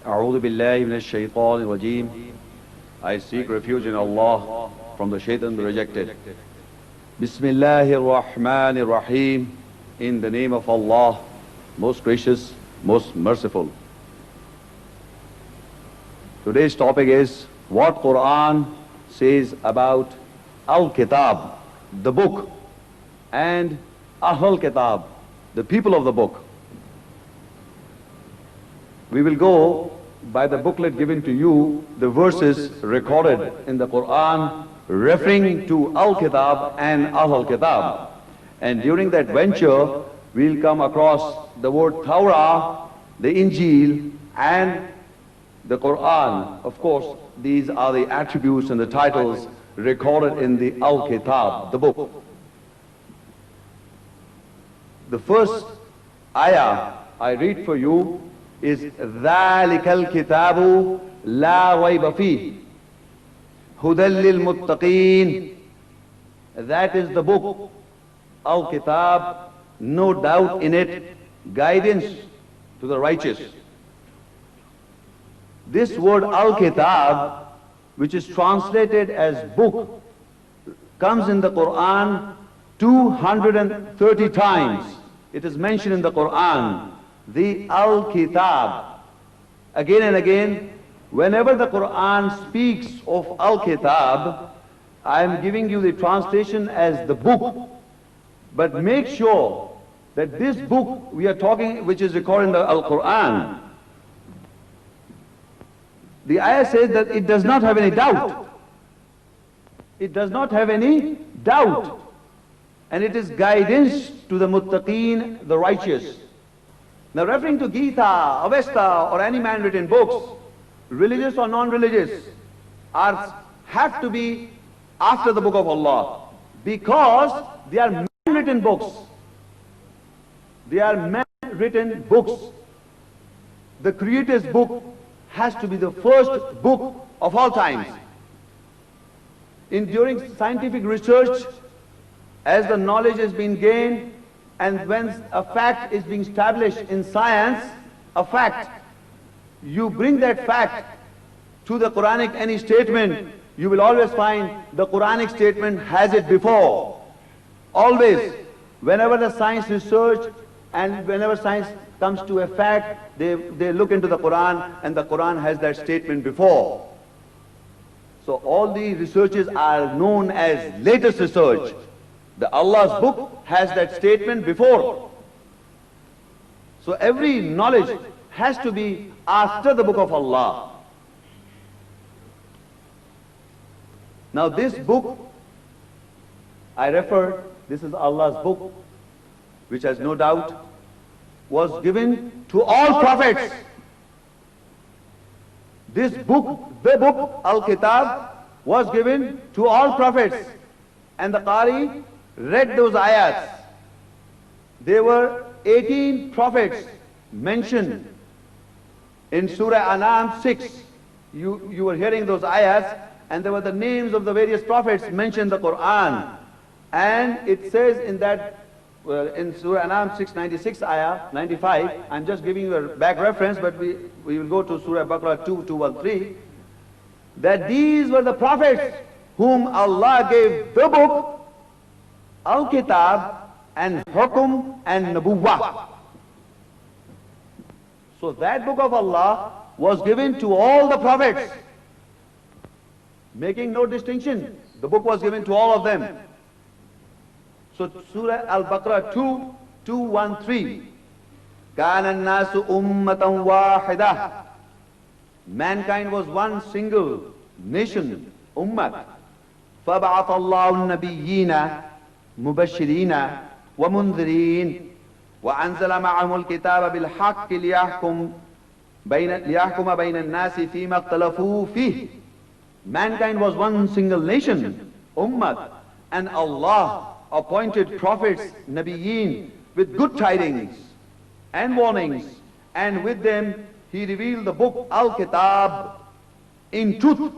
أعوذ بالله من الشيطان الرجيم. I seek refuge in Allah from the shaitan rejected. Bismillahir Rahmanir Rahim. In the name of Allah, most gracious, most merciful. Today's topic is what Quran says about Al-Kitab, the book, and Ahl Kitab, the people of the book. We will go by the booklet given to you, the verses recorded in the Quran referring to Al-Kitab and Ahl Kitab. And during that venture, we'll come across the word Torah, the Injil, and the Quran. Of course, these are the attributes and the titles recorded in the Al-Kitab, the book. The first ayah I read for you is ذَلِكَ الْكِتَابُ لَا رَيْبَ فِيهِ هُدًى لِلْمُتَّقِينَ. That is the book, Al-Kitab, no doubt in it, guidance to the righteous. This word Al-Kitab, which is translated as book, comes in the Quran 230 times. It is mentioned in the Quran, the Al-Kitab. Again and again, whenever the Quran speaks of Al-Kitab, I am giving you the translation as the book. But make sure that this book we are talking, which is recorded in the Al-Quran, the ayah says that it does not have any doubt. It does not have any doubt. And it is guidance to the muttaqeen, the righteous. Now referring to Gita, Avesta, or any man-written books, religious or non-religious, have to be after the book of Allah, because they are man-written books. They are man-written books. The Creator's book has to be the first book of all times. During scientific research, as the knowledge has been gained, and when a fact is being established in science, a fact, you bring that fact to the Quranic any statement, you will always find the Quranic statement has it before. Always, whenever the science research and whenever science comes to a fact, they look into the Quran, and the Quran has that statement before. So all the researches are known as latest research. The Allah's book has that statement before. So every knowledge has to be after the book of Allah. Now this book, I refer, this is Allah's book, which has no doubt was given to all prophets. This book, the book, Al-Kitab, was given to all prophets. And the Qari read those ayats. There were 18 prophets mentioned in Surah An'am 6. You were hearing those ayats, and there were the names of the various prophets mentioned in the Quran. And it says in that, in Surah An'am 696 ayah, 95, I'm just giving you a back reference, but we will go to Surah Al-Baqara 2:213, that these were the prophets whom Allah gave the book, Al-Kitab, and Hukum and Nabuwwah. So that book of Allah was given to all the prophets, making no distinction. The book was given to all of them. So Surah Al-Baqara 2:213, كَانَ النَّاسُ أُمَّةً وَاحِدَةً. Mankind was one single nation, ummah. فَبَعَثَ اللَّهُ النَّبِيِّينَ مبشرين ومنذرين وأنزل معهم الكتاب بالحق ليحكم بين الناس فيما اختلفوا فيه. Mankind was one single nation, ummah, and Allah appointed prophets, Nabiyyin, with good tidings and warnings, and with them He revealed the book Al-Kitab in truth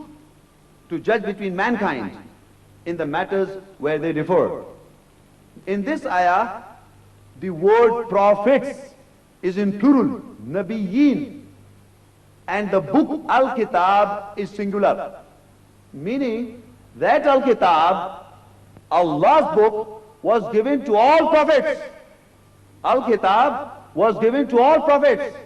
to judge between mankind in the matters where they differ. In this ayah, the word prophets is in plural, Nabiyyin, and the book Al-Kitab is singular. Meaning that Al-Kitab, Allah's book, was given to all prophets. Al-Kitab was given to all prophets.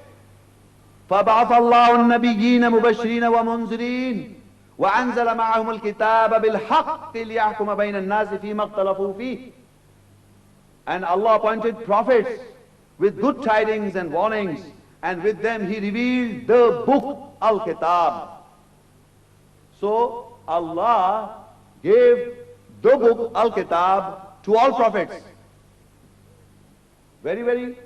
فَبَعَثَ اللَّهُ النَّبِيِّينَ مُبَشِّرِينَ وَمُنذِرِينَ وَأَنزَلَ مَعَهُمُ الْكِتَابَ بِالْحَقِّ لِيَحْكُمَ بَيْنَ النَّاسِ فِيمَا اخْتَلَفُوا فِيهِ. And Allah appointed prophets with good tidings and warnings, and with them He revealed the book Al-Kitab. So Allah gave the book Al-Kitab to all prophets. Very, very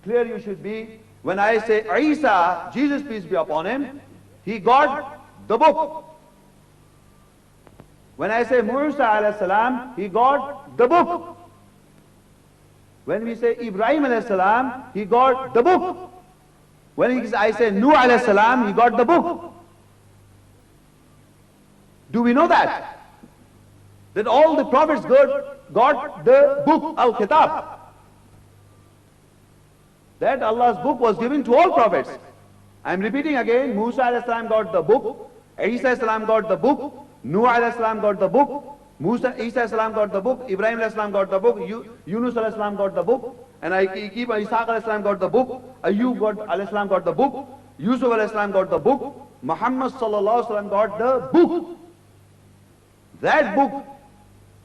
clear you should be. When I say Isa, Jesus peace be upon him, he got the book. When I say Musa alayhi salam, he got the book. When we say Ibrahim alayhi salam, he got the book. When I say Nuh alayhi salam, he got the book. Do we know that? That all the prophets got the book Al-Kitab. That Allah's book was given to all prophets. I am repeating again, Musa alayhi salam got the book, Isa alayhi salam got the book, Nuh alayhi salam got the book, Isa alayhi salam got the book, Ibrahim alayhi salam got the book, Yunus alayhi salam got the book, and Ishaq alayhi salam got the book, Ayyub alayhi salam got the book, Yusuf alayhi salam got the book, Muhammad sallallahu alayhi wa sallam got the book. That book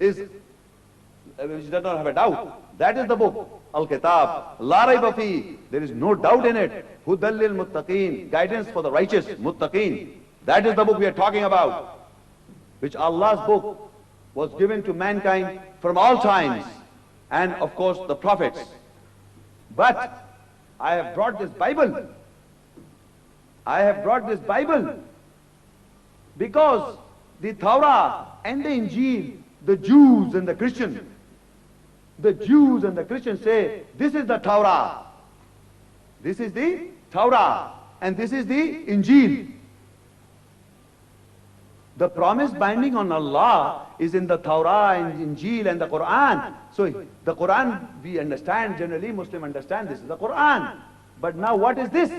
is, which does not have a doubt, that is the book, Al-Kitab, La Rayba Fi, there is no doubt in it. Hudal lil Muttaqeen, guidance for the righteous, Muttaqeen. That is the book we are talking about, which Allah's book was given to mankind from all times, and of course the prophets. But I have brought this Bible. I have brought this Bible because the Torah and the Injil, the Jews and the Christians, say, this is the Torah. This is the Torah and this is the Injil. The promise binding on Allah is in the Torah and Injil and the Quran. So the Quran we understand, generally Muslims understand this is the Quran. But now what is this?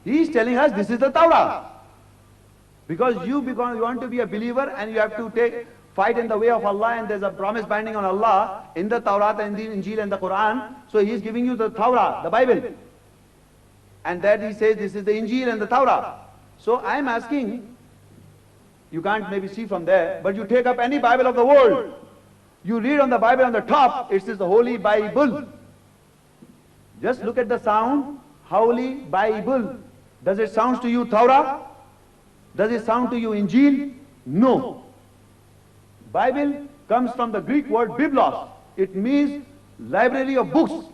He is telling us this is the Torah. Because you want to be a believer and you have to fight in the way of Allah, and there's a promise binding on Allah in the Torah and the Injil and the Quran. So He is giving you the Torah, the Bible. And that He says this is the Injil and the Torah. So I'm asking, you can't maybe see from there, but you take up any Bible of the world. You read on the Bible on the top, it says the Holy Bible. Just look at the sound, Holy Bible. Does it sound to you Torah? Does it sound to you Injil? No. Bible comes from the Greek word biblos. It means library of books.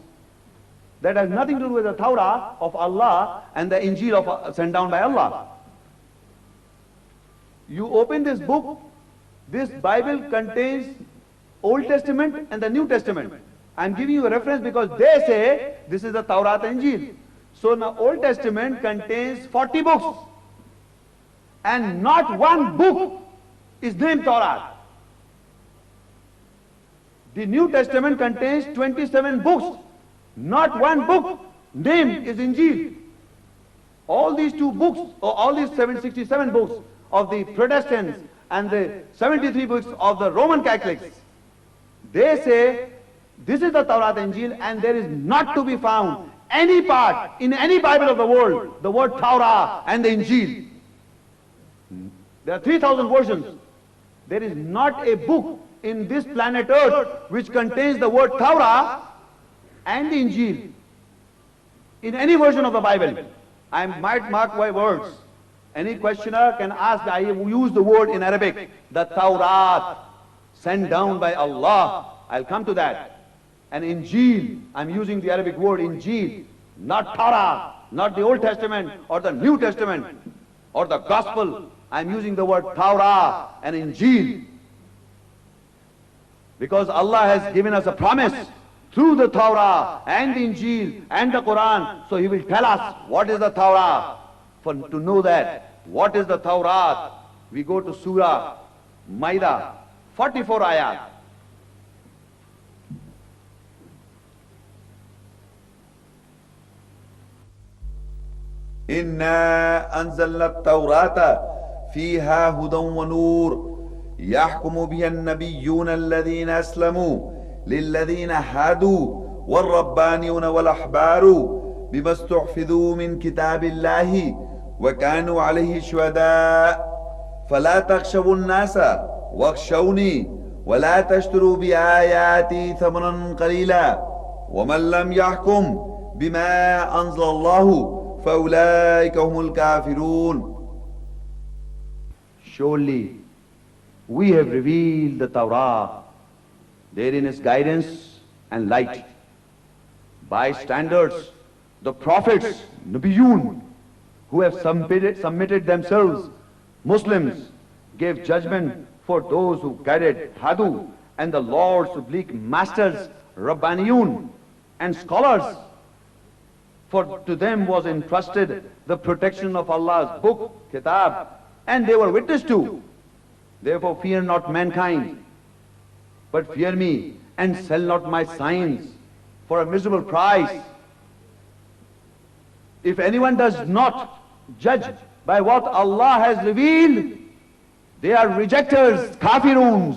That has nothing to do with the Torah of Allah and the Injil sent down by Allah. You open this book, this Bible contains Old Testament and the New Testament. I'm giving you a reference because they say this is the Torah and Injil. So now Old Testament contains 40 books. And not one book is named Torah. The New Testament contains 27 books. Not one book named is Injil. All these two books, or all these 767 books of the Protestants and the 73 books of the Roman Catholics, they say this is the Torah and Injil, and there is not to be found any part in any Bible of the world the word Torah and the Injil. There are 3,000 versions. There is not a book in this planet Earth which contains the word Torah and the Injil in any version of the Bible. I might mark my words. Any questioner can ask. I use the word in Arabic, the Tawrat, sent down by Allah. I'll come to that. And Injil, I'm using the Arabic word Injil, not Torah, not the Old Testament or the New Testament or the Gospel. I'm using the word Torah and Injil. Because Allah has given us a promise through the Torah and the Injil and the Quran. So He will tell us what is the Torah. To know that, what is the Torah, we go to Surah Maida, 44 ayat. إنا أنزلنا التوراة فيها هدى ونور يحكم بها النبيون الذين أسلموا للذين هادوا والربانيون والأحبار بما استحفظوا من كتاب الله وكانوا عليه شهداء فلا تخشوا الناس واخشوني ولا تشتروا بآياتي ثمنا قليلا ومن لم يحكم بما أنزل الله فأولئك هم الكافرون. Surely we have revealed the Torah. Therein is guidance and light. By standards, the prophets, Nabiyun, who have submitted themselves, Muslims, gave judgment for those who guided Hadu, and the Lord's oblique masters, Rabbaniyun, and scholars. For to them was entrusted the protection of Allah's book, Kitab, and they were witness to. Therefore fear not mankind, but fear me, and sell not my signs for a miserable price. If anyone does not judge by what Allah has revealed, they are rejectors, kafiruns.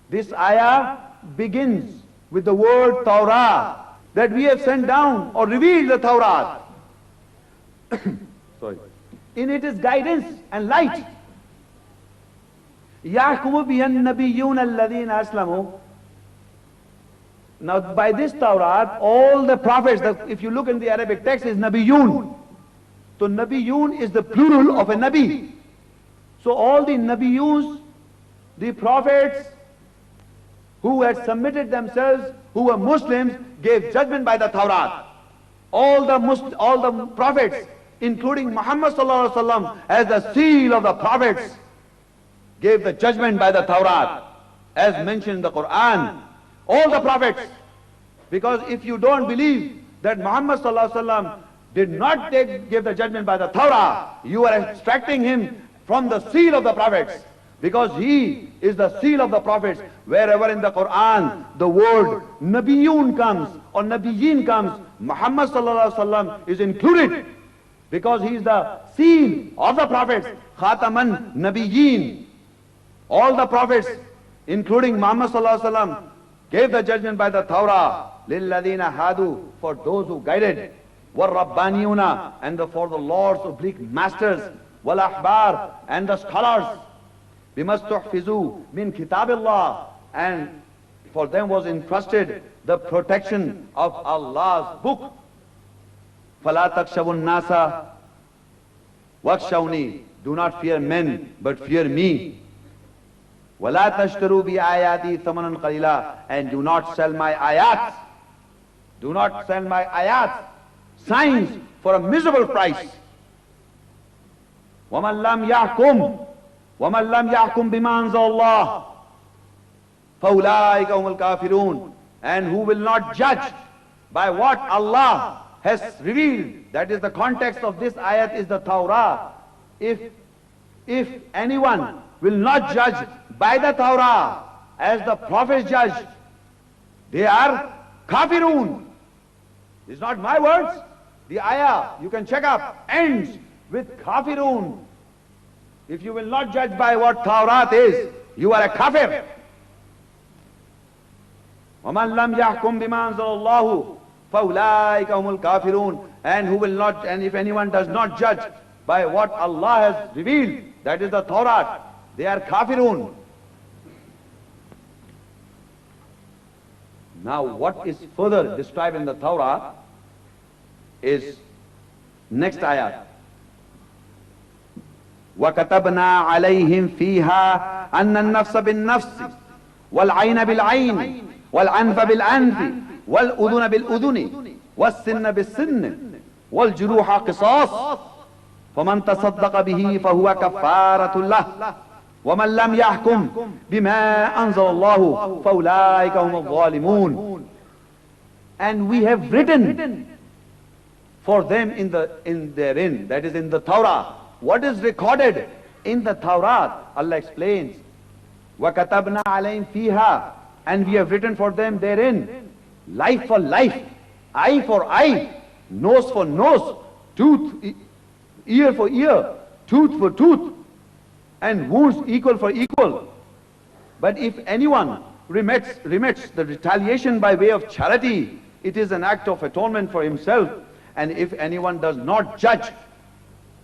This ayah begins with the word Torah, that we have sent down or revealed the Torah. Sorry. In it is guidance and light. يَحْكُمُ بِهَا النَّبِيُّونَ الَّذِينَ أَسْلَمُوا. Now by this Torah, all the prophets, if you look in the Arabic text, is Nabiyun. So Nabiyun is the plural of a Nabi. So all the Nabiyus, the prophets who had submitted themselves, who were Muslims, gave judgment by the Torah. All the prophets, including Muhammad sallallahu alaihi wasallam, as the seal of the prophets, gave the judgment by the Torah, as mentioned in the Quran. All the prophets. Because if you don't believe that Muhammad sallallahu alaihi wasallam did not give the judgment by the Torah, you are extracting him from the seal of the prophets. Because he is the seal of the prophets. Wherever in the Quran the word Nabiyun comes or Nabiyin comes, Muhammad sallallahu alaihi wasallam is included. Because he is the seal of the prophets. Khataman Nabiyin. All the prophets, including Muhammad sallallahu alaihi wasallam, gave the judgment by the Torah. لِلَّذِينَ هَادُوا, for those who guided. وَالرَّبَّانِيُونَ, and for the Lord's oblique masters. وَالْأَحْبَارِ, and the scholars. بِمَا اسْتُحْفِظُوا مِنْ كِتَابِ اللَّهِ, and for them was entrusted the protection of Allah's book. فَلَا تَخْشَوُا النَّاسَ وَاخْشَوْنِي, do not fear men, but fear me. وَلَا تَشْتَرُوا بِآيَاتِي ثَمَنًا قَلِيلًا, and do not sell my ayat. Do not sell my ayat, signs, for a miserable price. وَمَنْ لَمْ يَحْكُمْ بِمَا أَنزَلَ اللَّهُ فَأُولَٰئِكَ هُمُ الْكَافِرُونَ, and who will not judge by what Allah has revealed. That is the context of this ayat is the Torah. If anyone will not judge by the Torah as the prophets judge, they are kafirun. It's not my words. The ayah, you can check up, ends with kafirun. If you will not judge by what Torah is, you are a kafir. وَمَنْ لَمْ يَحْكُمْ بِمَا أَنزَلَ اللَّهُ فَأُولَٰئِكَ هُمُ الْكَافِرُونَ, and who will not, and if anyone does not judge by what Allah has revealed, that is the Torah, they are kafirun. Now what is further described in the Torah is next ayat. وَكَتَبْنَا عَلَيْهِمْ فِيهَا أَنَّ النَّفْسَ بِالنَّفْسِ وَالْعَيْنَ بِالْعَيْنِ وَالْأَنْفَ بِالْأَنْفِ وَالْأُذُنَ بِالْأُذُنِ وَالسِّنَّ بِالسِّنِّ وَالْجُرُوحَ قِصَاص فَمَنْ تَصَدَّقَ بِهِ فَهُوَ كَفَّارَةٌ لَهُ وَمَنْ لَمْ يَحْكُمْ بِمَا أَنزَلَ اللَّهُ فَأُولَٰئِكَ هُمُ الظَّالِمُونَ. And we have written for them in therein, that is in the Torah. What is recorded in the Torah? Allah explains, وَكَتَبْنَا عَلَيْهِمْ فِيهَا, and we have written for them therein, life for life, eye for eye, nose for nose, ear for ear, tooth for tooth, and wounds equal for equal. But if anyone remits the retaliation by way of charity, it is an act of atonement for himself. And if anyone does not judge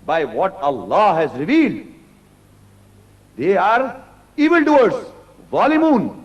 by what Allah has revealed, they are evildoers, zalimun.